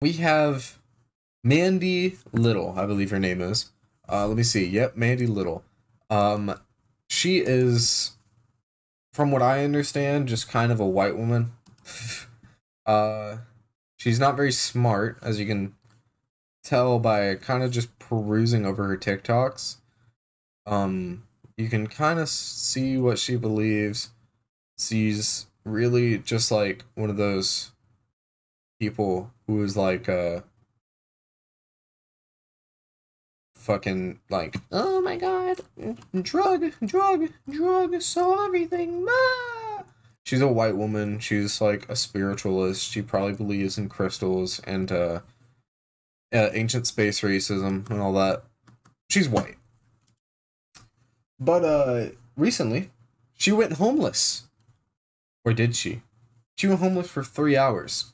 We have Mandy Little, I believe her name is. Let me see. Yep, Mandy Little. Um, she is, from what I understand, just kind of a white woman. uh, she's not very smart, as you can tell by kind of just perusing over her TikToks. You can kind of see what she believes. She's really just like one of those people who is like fucking like, oh my god, drug solve everything. Ah! She's a white woman. She's like a spiritualist. She probably believes in crystals and ancient space racism and all that. She's white. But recently she went homeless. Or did she? She went homeless for 3 hours.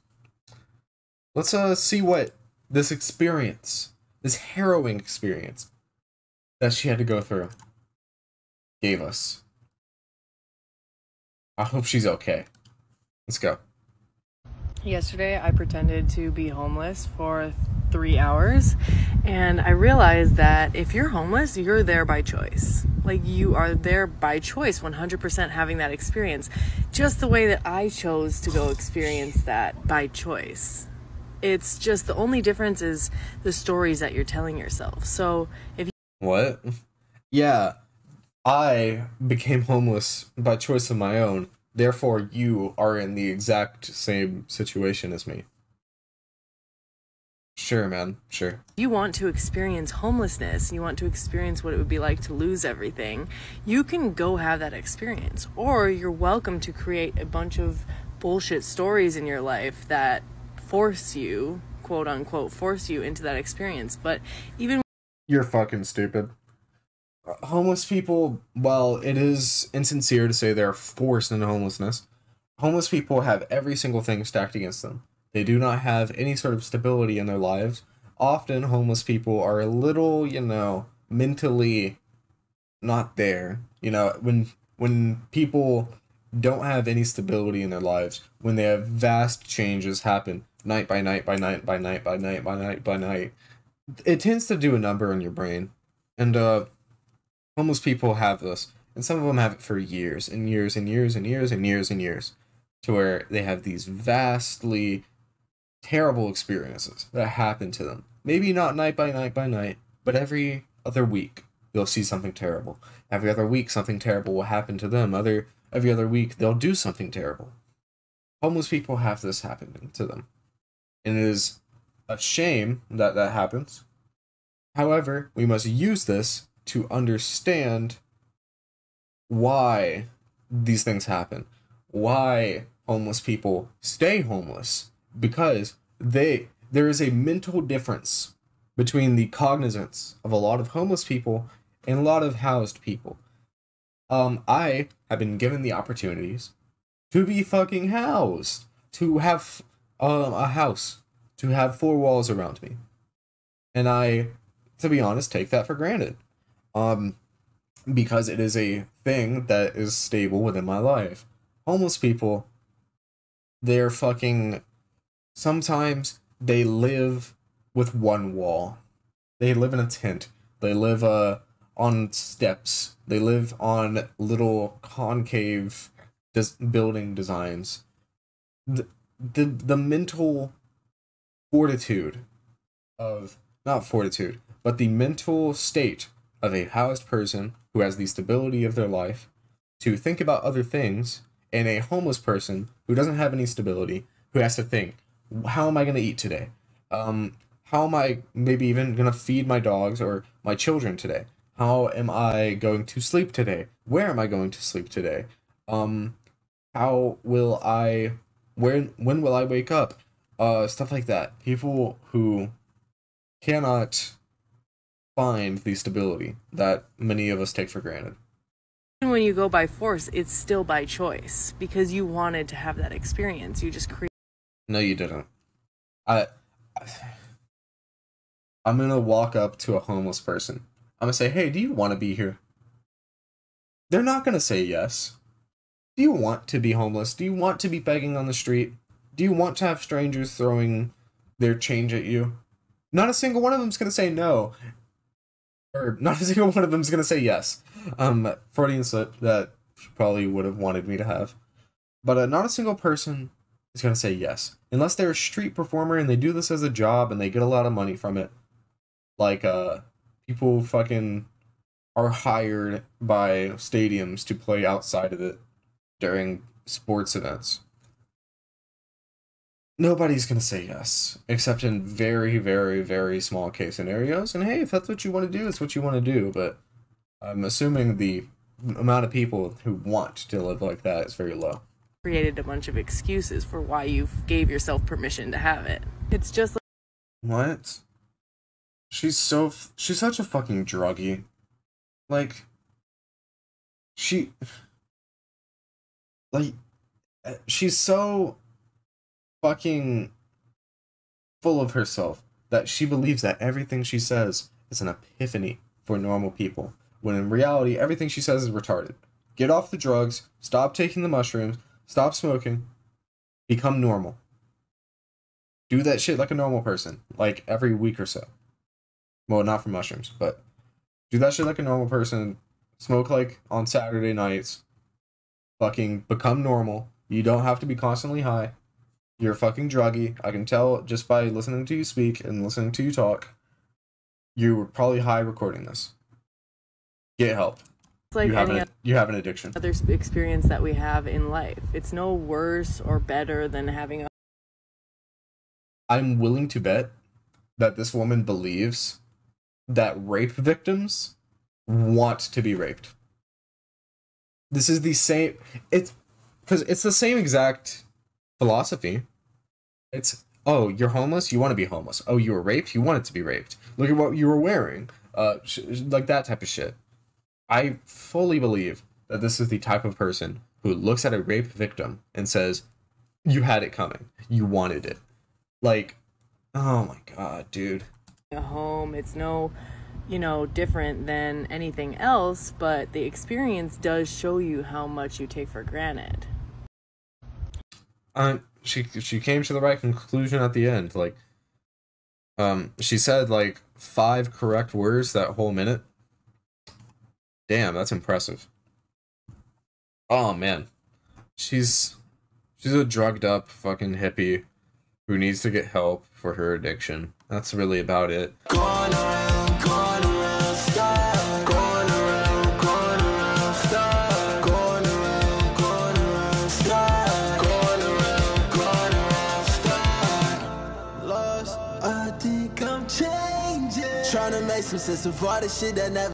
Let's see what this experience, this harrowing experience that she had to go through, gave us. I hope she's okay. Let's go. Yesterday, I pretended to be homeless for 3 hours, and I realized that if you're homeless, you're there by choice. Like, you are there by choice, 100% having that experience, just the way that I chose to go experience that by choice. It's just the only difference is the stories that you're telling yourself. So if What? Yeah, I became homeless by choice of my own. Therefore, you are in the exact same situation as me. Sure, man. Sure. you want to experience homelessness, you want to experience what it would be like to lose everything, you can go have that experience. Or you're welcome to create a bunch of bullshit stories in your life that force you, quote unquote, force you into that experience. But even You're fucking stupid. Homeless people, while it is insincere to say they're forced into homelessness, homeless people have every single thing stacked against them. They do not have any sort of stability in their lives. Often, homeless people are a little, mentally not there. When people don't have any stability in their lives, when they have vast changes happen night by night by night by night by night by night by night, it tends to do a number on your brain. And homeless people have this, and some of them have it for years and years and years and years and years and years, to where they have these vastly terrible experiences that happen to them. Maybe not night by night by night, but every other week they'll see something terrible. Every other week something terrible will happen to them. Every other week they'll do something terrible. Homeless people have this happening to them. And it is a shame that that happens. However, we must use this to understand why these things happen, why homeless people stay homeless, because there is a mental difference between the cognizance of a lot of homeless people and a lot of housed people. I have been given the opportunities to be fucking housed, to have a house, to have four walls around me, and I, to be honest, take that for granted. Um, because it is a thing that is stable within my life. Homeless people, they're fucking. Sometimes they live with one wall. They live in a tent. They live on steps. They live on little concave building designs. The mental fortitude of, not fortitude, but the mental state of a housed person who has the stability of their life to think about other things, and a homeless person who doesn't have any stability, who has to think, how am I going to eat today? How am I maybe even going to feed my dogs or my children today? How am I going to sleep today? Where am I going to sleep today? How will I, when will I wake up? Stuff like that. People who cannot find the stability that many of us take for granted. when you go by force, it's still by choice because you wanted to have that experience. You just create. No, you didn't. I, I'm gonna walk up to a homeless person. I'm gonna say, "Hey, do you want to be here?" They're not gonna say yes. Do you want to be homeless? Do you want to be begging on the street? Do you want to have strangers throwing their change at you, not a single one of them's gonna say no, or not a single one of them's gonna say yes. Freudian slip that she probably would have wanted me to have, but not a single person is gonna say yes unless they're a street performer and they do this as a job and they get a lot of money from it. Like people fucking are hired by stadiums to play outside of it during sports events. Nobody's gonna say yes, except in very, very, very small case scenarios. And hey, if that's what you want to do, it's what you want to do. But I'm assuming the amount of people who want to live like that is very low. Created a bunch of excuses for why you gave yourself permission to have it. It's just like, what? She's such a fucking druggie. Like, she's so fucking full of herself that she believes that everything she says is an epiphany for normal people, when in reality everything she says is retarded. Get off the drugs, stop taking the mushrooms, stop smoking, become normal. Do that shit like a normal person, like every week or so. Well, not for mushrooms, but do that shit like a normal person. Smoke like on Saturday nights. Fucking become normal. You don't have to be constantly high. You're a fucking druggie. I can tell just by listening to you speak and listening to you talk. You were probably high recording this. Get help. it's like You have an addiction. other experience that we have in life. It's no worse or better than having a. I'm willing to bet that this woman believes that rape victims want to be raped. This is the same. It's because it's the same exact philosophy. It's, oh, you're homeless, you want to be homeless. Oh, you were raped, you wanted to be raped. Look at what you were wearing. Like that type of shit. I fully believe that this is the type of person who looks at a rape victim and says, you had it coming. You wanted it. Like, oh my god, dude. A home, it's no, different than anything else, but the experience does show you how much you take for granted. She came to the right conclusion at the end. Like, she said like 5 correct words that whole minute. Damn, that's impressive. Oh man, she's a drugged up fucking hippie who needs to get help for her addiction. That's really about it. Going around, stop. Going around, stop. Going around, stop. Going around, stop. Lost, I think I'm changing. Trying to make some sense of all the shit that never